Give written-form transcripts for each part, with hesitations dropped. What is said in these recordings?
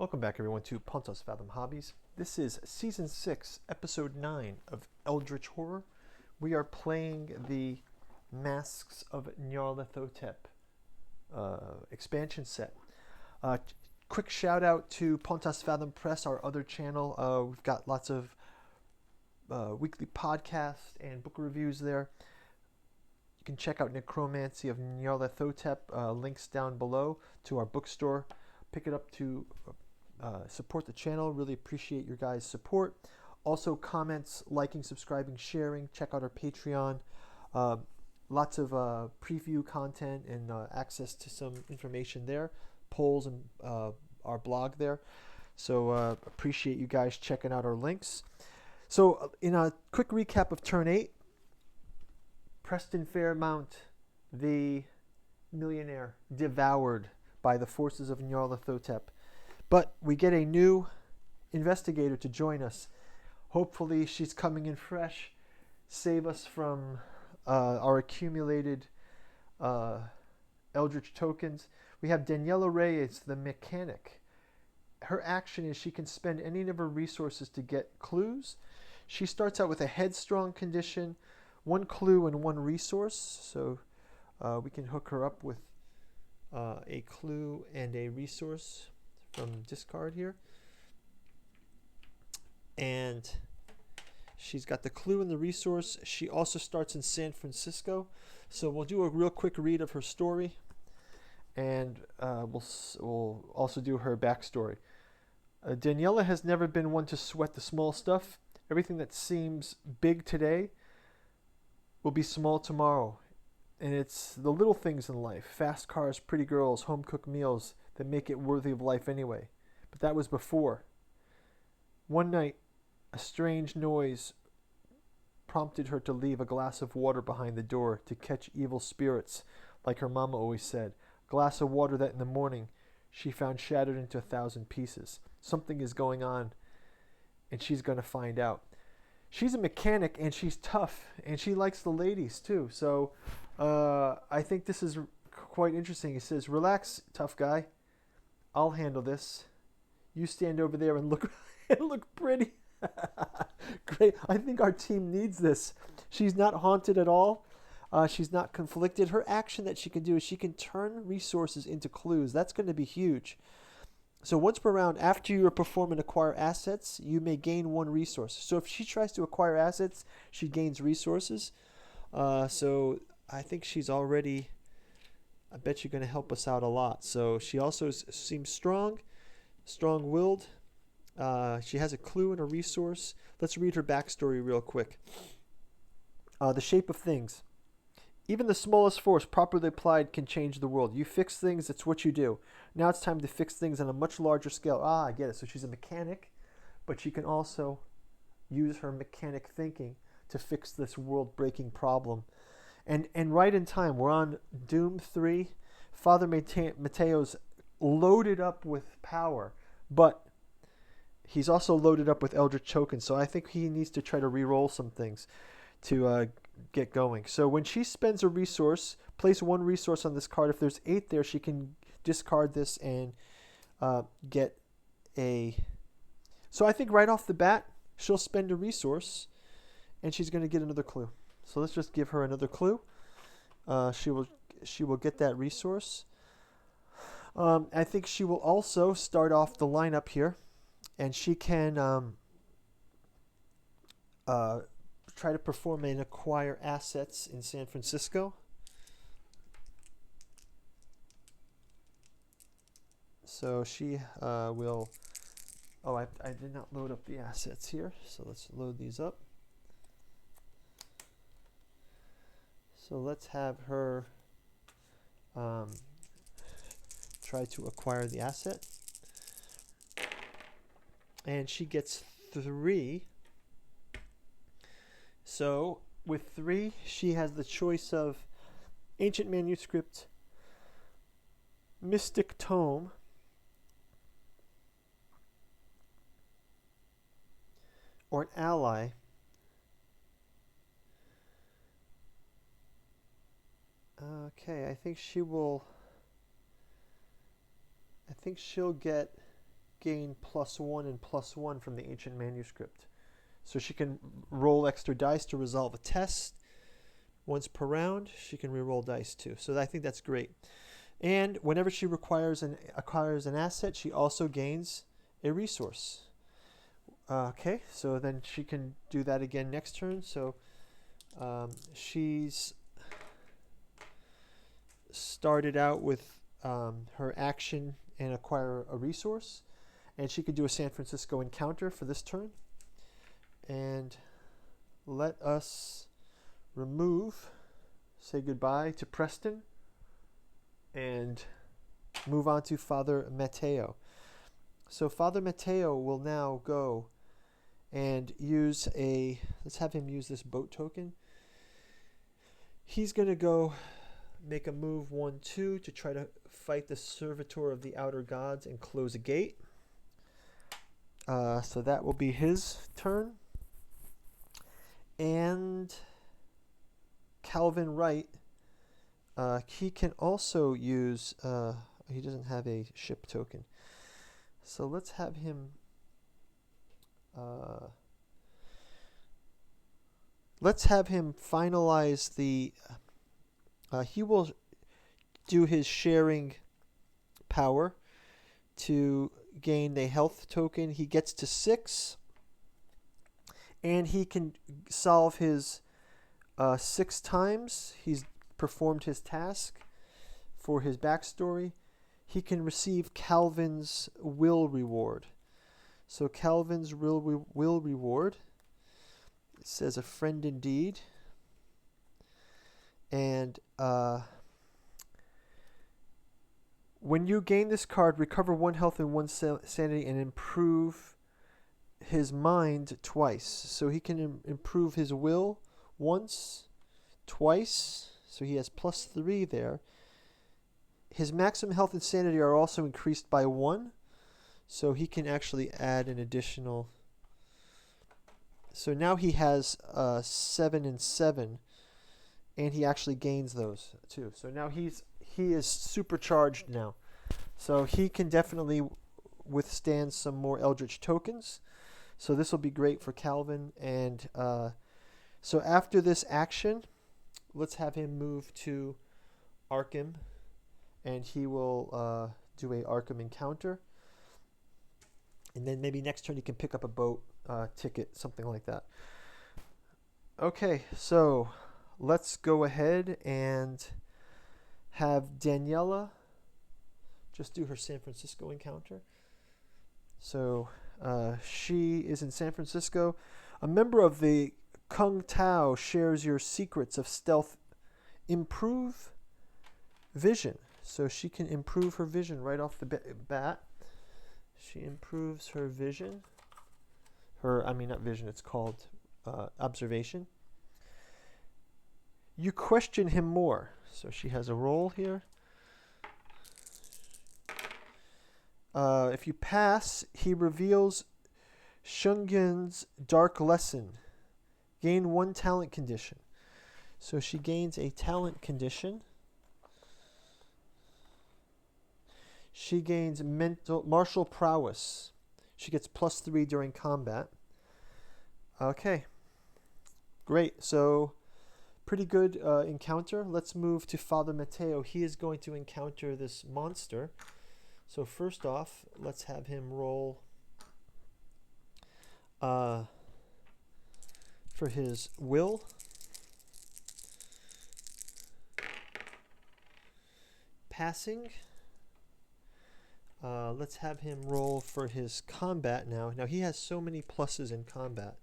Welcome back, everyone, to Pontos Fathom Hobbies. This is Season 6, Episode 9 of Eldritch Horror. We are playing the Masks of Nyarlathotep expansion set. Quick shout out to Pontos Fathom Press, our other channel. We've got lots of weekly podcasts and book reviews there. You can check out Necromancy of Nyarlathotep, links down below to our bookstore. Pick it up to support the channel. Really appreciate your guys' support. Also, comments, liking, subscribing, sharing. Check out our Patreon. Lots of preview content and access to some information there. Polls and our blog there. So appreciate you guys checking out our links. So in a quick recap of Turn 8, Preston Fairmount, the millionaire, devoured by the forces of Nyarlathotep. But we get a new investigator to join us. Hopefully she's coming in fresh, save us from our accumulated Eldritch tokens. We have Daniela Reyes, the mechanic. Her action is she can spend any of her resources to get clues. She starts out with a headstrong condition, 1 clue and 1 resource. So we can hook her up with a clue and a resource from discard here. And she's got the clue and the resource. She also starts in San Francisco. So we'll do a real quick read of her story. And we'll also do her backstory. Daniela has never been one to sweat the small stuff. Everything that seems big today will be small tomorrow. And it's the little things in life. Fast cars, pretty girls, home-cooked meals that make it worthy of life anyway. But that was before. One night, a strange noise prompted her to leave a glass of water behind the door to catch evil spirits, like her mama always said. A glass of water that in the morning she found shattered into 1,000 pieces. Something is going on, and she's going to find out. She's a mechanic, and she's tough, and she likes the ladies, too. So I think this is quite interesting. He says, "Relax, tough guy. I'll handle this. You stand over there and look and look pretty." Great. I think our team needs this. She's not haunted at all. She's not conflicted. Her action that she can do is she can turn resources into clues. That's going to be huge. So once per round, after you perform and acquire assets, you may gain 1 resource. So if she tries to acquire assets, she gains resources. So I think she's already, I bet you're going to help us out a lot. So she also seems strong-willed. She has a clue and a resource. Let's read her backstory real quick. The shape of things. Even the smallest force properly applied can change the world. You fix things, it's what you do. Now it's time to fix things on a much larger scale. I get it. So she's a mechanic, but she can also use her mechanic thinking to fix this world-breaking problem. And right in time, we're on Doom 3. Father Mateo's loaded up with power, but he's also loaded up with Eldritch tokens. So I think he needs to try to re-roll some things to get going. So when she spends a resource, place 1 resource on this card. If there's 8 there, she can discard this and get a... So I think right off the bat, she'll spend a resource and she's going to get another clue. So let's just give her another clue. She will get that resource. I think she will also start off the lineup here, and she can try to perform and acquire assets in San Francisco. So she will... Oh, I did not load up the assets here, so let's load these up. So let's have her try to acquire the asset. And she gets 3. So with 3, she has the choice of Ancient Manuscript, Mystic Tome, or an ally. Okay, I think she'll get gain +1 and +1 from the ancient manuscript. So she can roll extra dice to resolve a test. Once per round, she can reroll dice too. So I think that's great. And whenever she acquires an asset, she also gains a resource. Okay, so then she can do that again next turn. So she's started out with her action and acquire a resource. And she could do a San Francisco encounter for this turn. And let us say goodbye to Preston, and move on to Father Matteo. So Father Matteo will now go and let's have him use this boat token. He's going to go make a move 1-2 to try to fight the Servitor of the Outer Gods and close a gate. So that will be his turn. And Calvin Wright, he can also use, he doesn't have a ship token. So let's have him, finalize the, he will do his sharing power to gain a health token. He gets to 6, and he can solve his 6 times. He's performed his task for his backstory. He can receive Calvin's will reward. So Calvin's will reward, it says a friend indeed. And when you gain this card, recover 1 health and 1 sanity and improve his mind twice. So he can improve his will once, twice. So he has +3 there. His maximum health and sanity are also increased by 1. So he can actually add an additional. So now he has 7 and 7. And he actually gains those too. So now he is supercharged now. So he can definitely withstand some more Eldritch tokens. So this will be great for Calvin. And so after this action, let's have him move to Arkham. And he will do a Arkham encounter. And then maybe next turn he can pick up a boat ticket, something like that. Okay, so let's go ahead and have Daniela just do her San Francisco encounter. So she is in San Francisco. A member of the Kung Tao shares your secrets of stealth. Improve vision. So she can improve her vision right off the bat. She improves her vision. Not vision, it's called observation. You question him more. So she has a roll here. If you pass, he reveals Shungen's dark lesson. Gain 1 talent condition. So she gains a talent condition. She gains martial prowess. She gets +3 during combat. Okay. Great. So pretty good encounter. Let's move to Father Matteo. He is going to encounter this monster. So first off, let's have him roll for his will. Passing. Let's have him roll for his combat now. Now he has so many pluses in combat.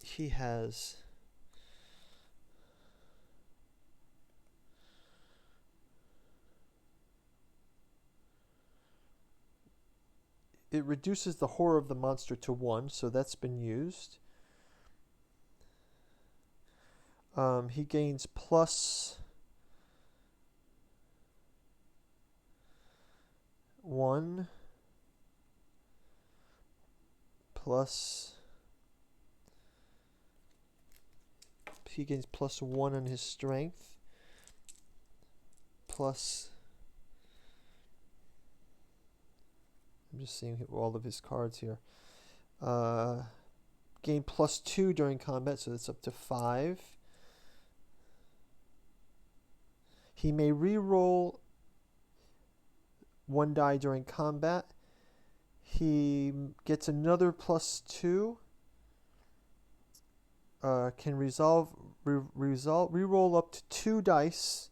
He has it reduces the horror of the monster to 1, so that's been used. He gains +1 plus. He gains +1 on his strength. Plus just seeing all of his cards here. Gain +2 during combat, so that's up to 5. He may re-roll 1 die during combat. He gets another +2. Can re-roll up to 2 dice.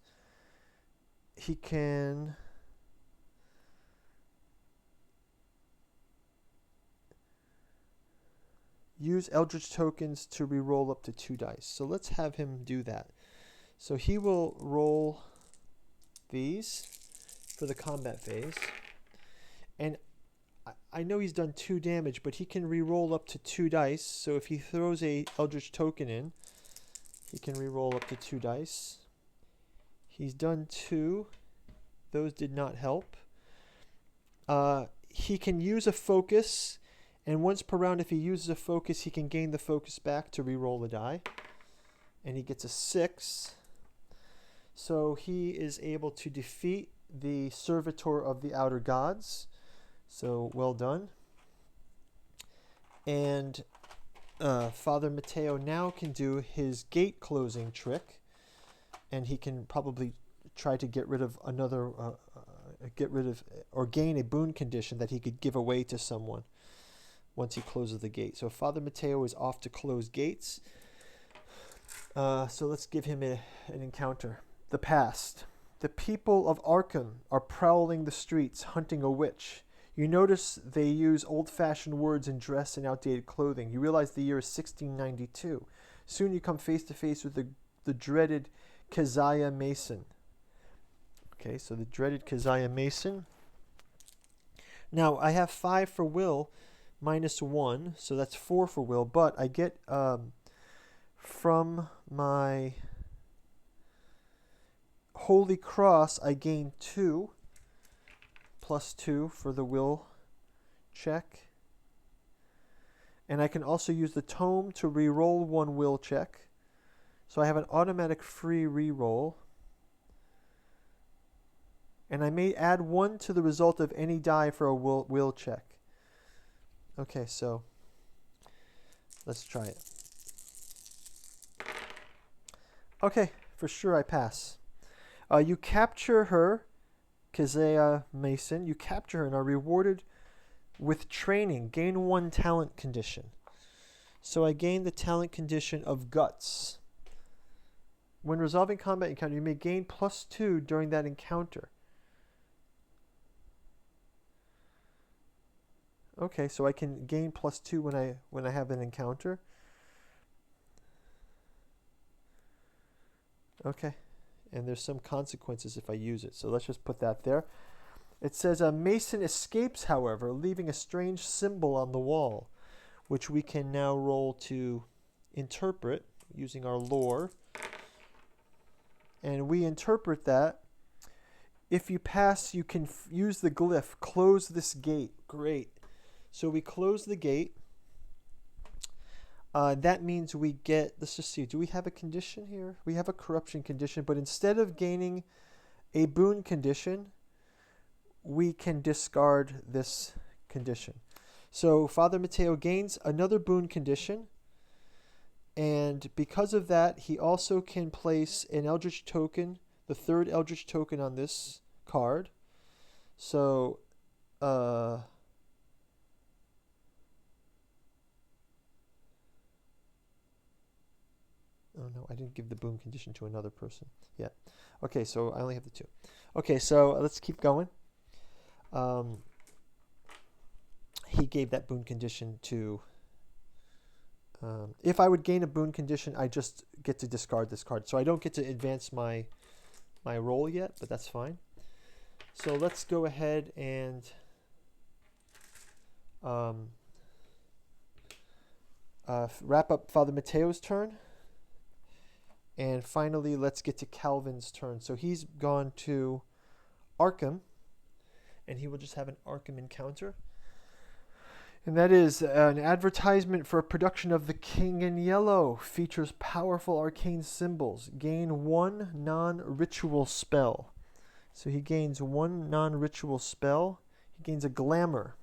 He can use Eldritch tokens to re-roll up to 2 dice. So let's have him do that. So he will roll these for the combat phase. And I know he's done 2 damage, but he can re-roll up to 2 dice. So if he throws a Eldritch token in, he can re-roll up to 2 dice. He's done 2. Those did not help. He can use a focus, and once per round, if he uses a focus, he can gain the focus back to re-roll the die. And he gets a 6. So he is able to defeat the Servitor of the Outer Gods. So well done. And Father Mateo now can do his gate closing trick, and he can probably try to get rid of or gain a boon condition that he could give away to someone once he closes the gate. So Father Mateo is off to close gates. So let's give him an encounter. The past. The people of Arkham are prowling the streets, hunting a witch. You notice they use old-fashioned words and dress in outdated clothing. You realize the year is 1692. Soon you come face to face with the dreaded Keziah Mason. Okay, so the dreaded Keziah Mason. Now, I have 5 for will, -1, so that's 4 for will, but I get from my Holy Cross, I gain 2, +2 for the will check. And I can also use the tome to re-roll 1 will check. So I have an automatic free re-roll. And I may add 1 to the result of any die for a will check. Okay, so let's try it. Okay, for sure I pass. You capture her, Keziah Mason. You capture her and are rewarded with training. Gain 1 talent condition. So I gain the talent condition of Guts. When resolving combat encounter, you may gain +2 during that encounter. Okay, so I can gain +2 when I have an encounter. Okay, and there's some consequences if I use it. So let's just put that there. It says a Mason escapes, however, leaving a strange symbol on the wall, which we can now roll to interpret using our lore. And we interpret that. If you pass, you can use the glyph, close this gate. Great. So we close the gate. That means we get, let's just see, do we have a condition here? We have a corruption condition, but instead of gaining a boon condition, we can discard this condition. So Father Mateo gains another boon condition, and because of that, he also can place an Eldritch token, the 3rd Eldritch token on this card. So, oh no, I didn't give the boon condition to another person yet. Okay, so I only have the 2. Okay, so let's keep going. He gave that boon condition to... if I would gain a boon condition, I just get to discard this card. So I don't get to advance my roll yet, but that's fine. So let's go ahead and... wrap up Father Mateo's turn. And finally, let's get to Calvin's turn. So he's gone to Arkham, and he will just have an Arkham encounter. And that is an advertisement for a production of The King in Yellow. Features powerful arcane symbols. Gain 1 non-ritual spell. So he gains 1 non-ritual spell. He gains a glamour.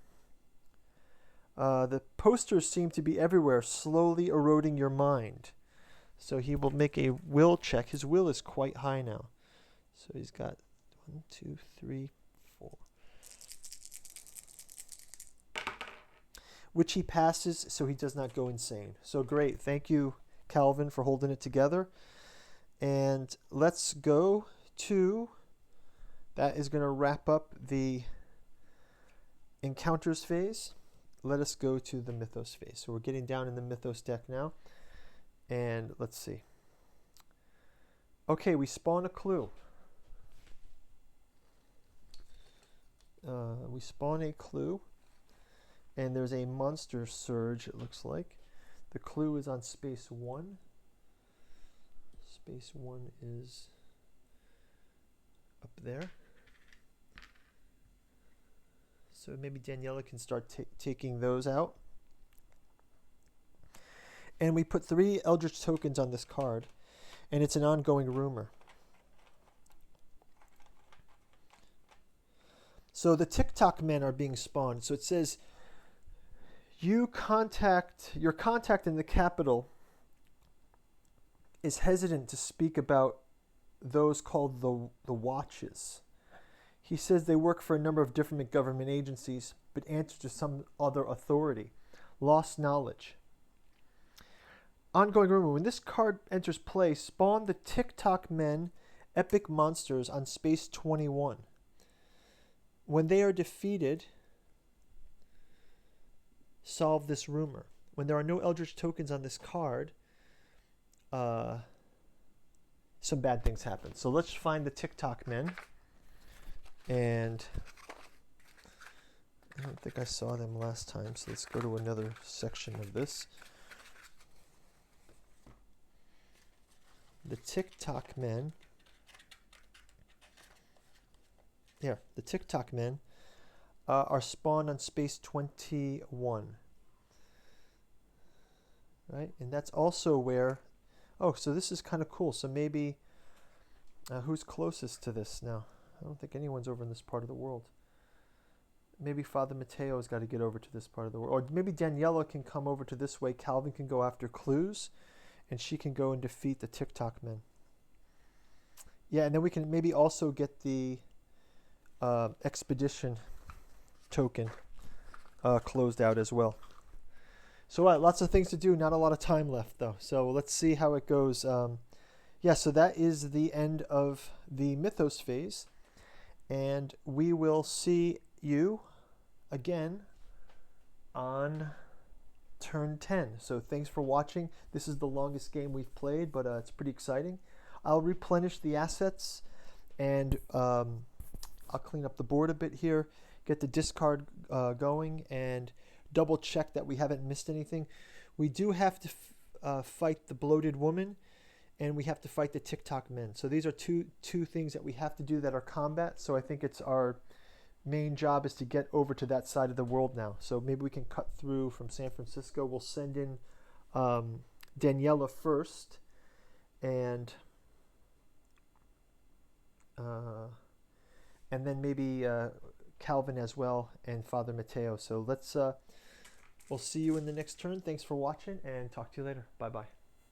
The posters seem to be everywhere, slowly eroding your mind. So he will make a will check. His will is quite high now. So he's got 1, 2, 3, 4. Which he passes, so he does not go insane. So great. Thank you, Calvin, for holding it together. And let's go to... That is going to wrap up the encounters phase. Let us go to the mythos phase. So we're getting down in the mythos deck now. And let's see. Okay, we spawn a clue. We spawn a clue. And there's a monster surge, it looks like. The clue is on space 1. Space 1 is up there. So maybe Daniela can start taking those out. And we put 3 Eldritch tokens on this card. And it's an ongoing rumor. So the TikTok men are being spawned. So it says, your contact in the capital is hesitant to speak about those called the Watches. He says they work for a number of different government agencies, but answer to some other authority. Lost knowledge. Ongoing rumor. When this card enters play, spawn the TikTok men epic monsters on space 21. When they are defeated, solve this rumor. When there are no Eldritch tokens on this card, some bad things happen. So let's find the TikTok men. And I don't think I saw them last time, so let's go to another section of this. The TikTok men. Yeah, the TikTok men are spawned on space 21. Right? And that's also where... Oh, so this is kind of cool. So maybe... who's closest to this now? I don't think anyone's over in this part of the world. Maybe Father Mateo's got to get over to this part of the world. Or maybe Daniela can come over to this way. Calvin can go after clues. And she can go and defeat the TikTok men. Yeah, and then we can maybe also get the expedition token closed out as well. So lots of things to do. Not a lot of time left, though. So let's see how it goes. Yeah, so that is the end of the Mythos phase. And we will see you again on turn 10. So thanks for watching. This is the longest game we've played, but it's pretty exciting. I'll replenish the assets, and I'll clean up the board a bit here, get the discard going, and double check that we haven't missed anything. We do have to fight the bloated woman, and we have to fight the TikTok men. So these are two things that we have to do that are combat. So I think it's our main job is to get over to that side of the world now. So maybe we can cut through from San Francisco. We'll send in Daniela first, and then maybe Calvin as well, and Father Mateo. So let's we'll see you in the next turn. Thanks for watching, and talk to you later. Bye bye.